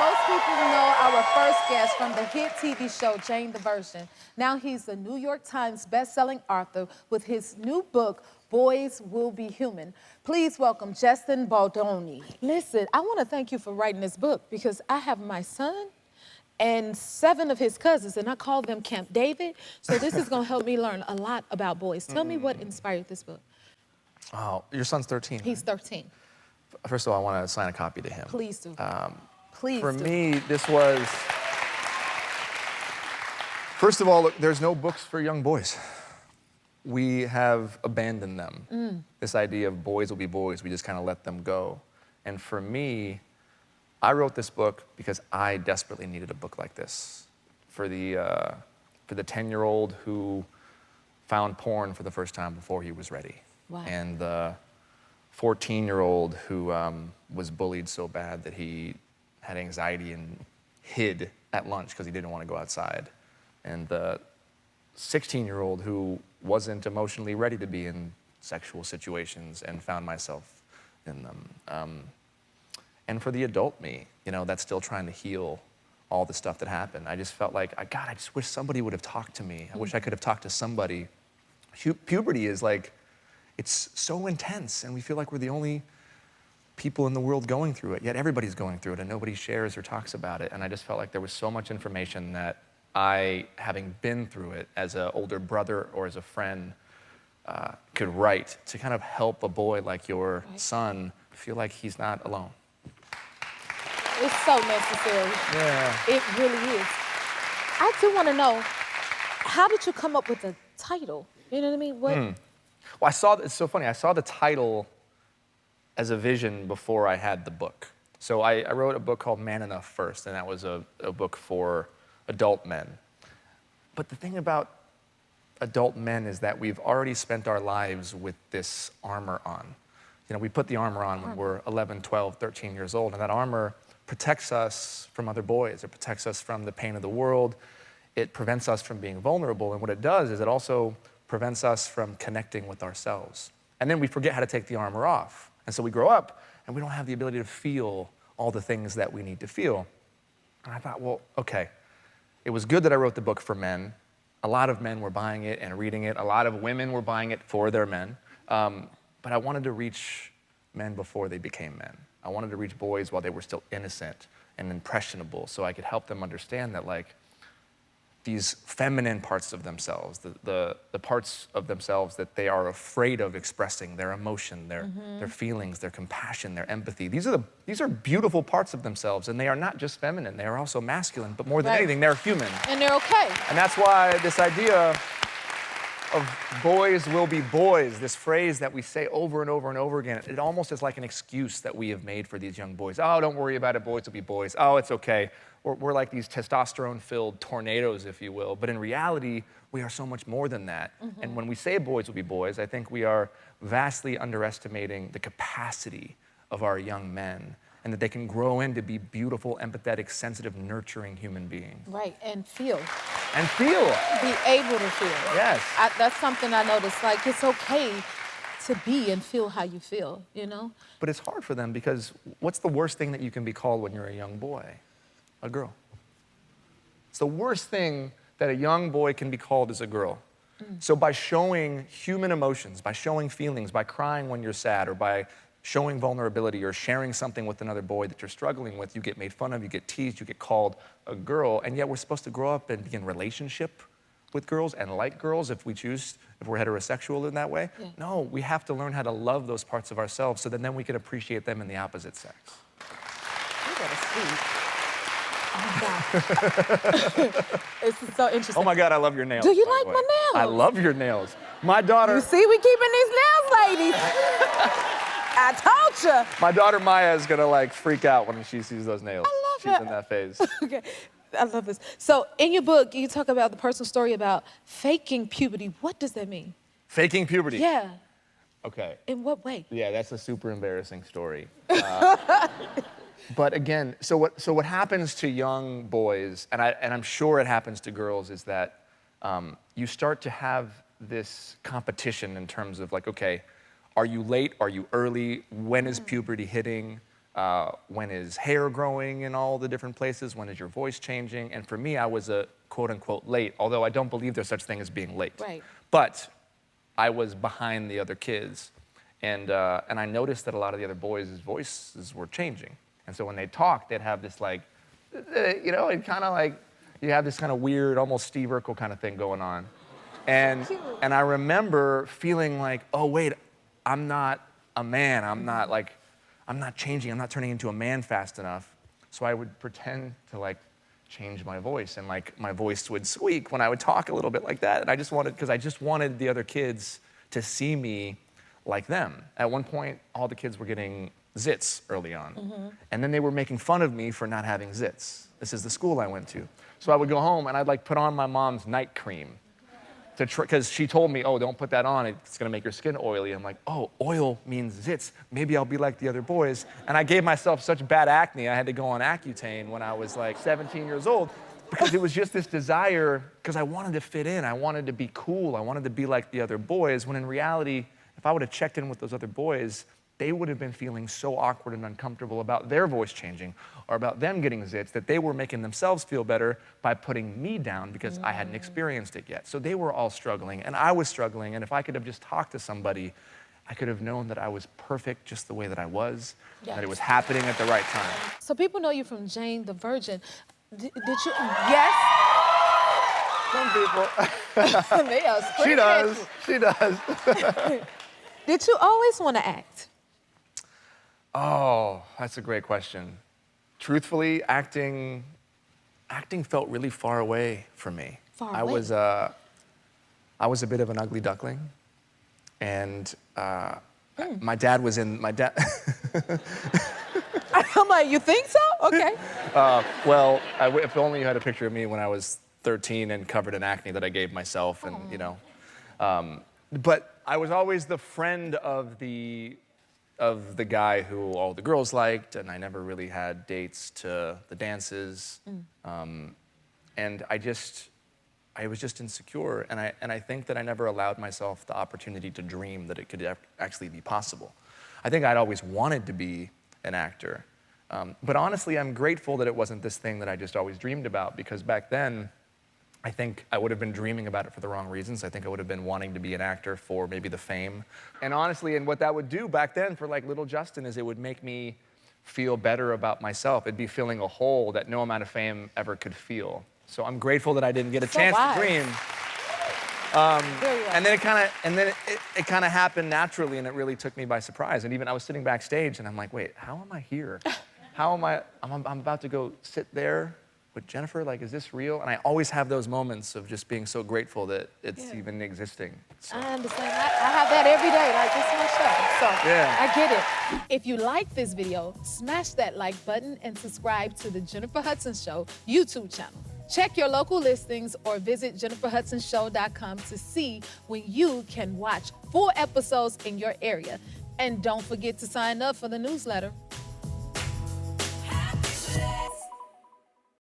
Most people know our first guest from the hit TV show, Jane the Virgin. Now he's the New York Times best-selling author with his new book, Boys Will Be Human. Please welcome Justin Baldoni. Listen, I want to thank you for writing this book because I have my son and 7 of his cousins, and I call them Camp David. So this is going to help me learn a lot about boys. Tell me what inspired this book. Oh, your son's 13. He's 13. First of all, I want to assign a copy to him. Please do. Please For do. me, this was... First of all, look, there's no books for young boys. We have abandoned them. This idea of boys will be boys, we just kind of let them go. And for me, I wrote this book because I desperately needed a book like this. For the 10-year-old who found porn for the first time before he was ready. Wow. And the 14-year-old who was bullied so bad that he had anxiety and hid at lunch because he didn't want to go outside. And the 16-year-old who wasn't emotionally ready to be in sexual situations and found myself in them. And for the adult me, you know, that's still trying to heal all the stuff that happened. I just felt like, God, I just wish somebody would have talked to me. I wish I could have talked to somebody. Puberty is like, it's so intense, and we feel like we're the only people in the world going through it, yet everybody's going through it, and nobody shares or talks about it. And I just felt like there was so much information that I, having been through it as an older brother or as a friend, could write to kind of help a boy like your son feel like he's not alone. It's so necessary. Yeah. It really is. I do want to know, how did you come up with the title? You know what I mean? What? Well, it's so funny. I saw the title as a vision before I had the book. So I wrote a book called Man Enough first, and that was a book for adult men. But the thing about adult men is that we've already spent our lives with this armor on. You know, we put the armor on when we're 11, 12, 13 years old, and that armor protects us from other boys. It protects us from the pain of the world. It prevents us from being vulnerable, and what it does is it also prevents us from connecting with ourselves. And then we forget how to take the armor off. And so we grow up, and we don't have the ability to feel all the things that we need to feel. And I thought, well, okay, it was good that I wrote the book for men. A lot of men were buying it and reading it. A lot of women were buying it for their men. But I wanted to reach men before they became men. I wanted to reach boys while they were still innocent and impressionable, so I could help them understand that, like, these feminine parts of themselves, the parts of themselves that they are afraid of expressing, their emotion, their feelings, their compassion, their empathy. These are beautiful parts of themselves, and they are not just feminine, they are also masculine, but more than anything, they're human. And they're okay. And that's why this idea of boys will be boys, this phrase that we say over and over and over again, it almost is like an excuse that we have made for these young boys. Oh, don't worry about it, boys will be boys. Oh, it's okay. We're like these testosterone-filled tornadoes, if you will. But in reality, we are so much more than that. And when we say boys will be boys, I think we are vastly underestimating the capacity of our young men, and that they can grow into be beautiful, empathetic, sensitive, nurturing human beings. Right, and feel. And feel. Be able to feel. Yes. That's something I noticed. Like, it's okay to be and feel how you feel, you know? But it's hard for them because what's the worst thing that you can be called when you're a young boy? A girl. It's the worst thing that a young boy can be called is a girl. So by showing human emotions, by showing feelings, by crying when you're sad, or by showing vulnerability or sharing something with another boy that you're struggling with, you get made fun of, you get teased, you get called a girl, and yet we're supposed to grow up and be in relationship with girls and like girls if we choose, if we're heterosexual in that way. Yeah. No, we have to learn how to love those parts of ourselves so that then we can appreciate them in the opposite sex. You gotta speak. Oh my God. This is so interesting. Oh my God, I love your nails. Do you like my nails? I love your nails. My daughter... You see, we keeping these nails, ladies. I told you. My daughter Maya is gonna like freak out when she sees those nails. I love She's it. in that phase. Okay, I love this. So in your book, you talk about the personal story about faking puberty. What does that mean? Faking puberty? Yeah. Okay. In what way? Yeah, that's a super embarrassing story. But again, so what happens to young boys, and I'm sure it happens to girls, is that you start to have this competition in terms of like, okay, are you late? Are you early? When is puberty hitting? when is hair growing in all the different places? When is your voice changing? And for me, I was a quote unquote late, although I don't believe there's such thing as being late. Right. But I was behind the other kids. And I noticed that a lot of the other boys' voices were changing. And so when they talked, they'd have this like, you know, it kind of like, you have this kind of weird, almost Steve Urkel kind of thing going on. And I remember feeling like, oh wait, I'm not a man. I'm not changing. I'm not turning into a man fast enough. So I would pretend to like change my voice, and like my voice would squeak when I would talk a little bit like that. And I just wanted the other kids to see me like them. At one point, all the kids were getting zits early on. And then they were making fun of me for not having zits. This is the school I went to. So I would go home and I'd like put on my mom's night cream because she told me, oh, don't put that on, it's gonna make your skin oily. I'm like, oh, oil means zits. Maybe I'll be like the other boys. And I gave myself such bad acne, I had to go on Accutane when I was like 17 years old, because it was just this desire, because I wanted to fit in, I wanted to be cool, I wanted to be like the other boys, when in reality, if I would have checked in with those other boys, they would have been feeling so awkward and uncomfortable about their voice changing or about them getting zits that they were making themselves feel better by putting me down because I hadn't experienced it yet. So they were all struggling and I was struggling, and if I could have just talked to somebody, I could have known that I was perfect just the way that I was, that it was happening at the right time. So people know you from Jane the Virgin. Did you, yes? Some people. They are She does, she does. Did you always want to act? Oh, that's a great question. Truthfully, acting felt really far away from me. Far I away? was a bit of an ugly duckling, and my dad was in, I'm like, you think so? Okay. well, if only you had a picture of me when I was 13 and covered in acne that I gave myself, and you know. But I was always the friend of the guy who all the girls liked, and I never really had dates to the dances. And I was just insecure, and I think that I never allowed myself the opportunity to dream that it could actually be possible. I think I'd always wanted to be an actor. But honestly, I'm grateful that it wasn't this thing that I just always dreamed about, because back then, I think I would have been dreaming about it for the wrong reasons. I think I would have been wanting to be an actor for maybe the fame. And honestly, and what that would do back then for like little Justin is it would make me feel better about myself. It'd be filling a hole that no amount of fame ever could feel. So I'm grateful that I didn't get a chance to dream. And then it kind of happened naturally, and it really took me by surprise. And even I was sitting backstage, and I'm like, wait, how am I here? How am I? I'm about to go sit there with Jennifer. Like, is this real? And I always have those moments of just being so grateful that it's even existing. So. I understand. I have that every day. Like, this is my show. So Yeah. I get it. If you like this video, smash that like button and subscribe to the Jennifer Hudson Show YouTube channel. Check your local listings or visit jenniferhudsonshow.com to see when you can watch full episodes in your area. And don't forget to sign up for the newsletter.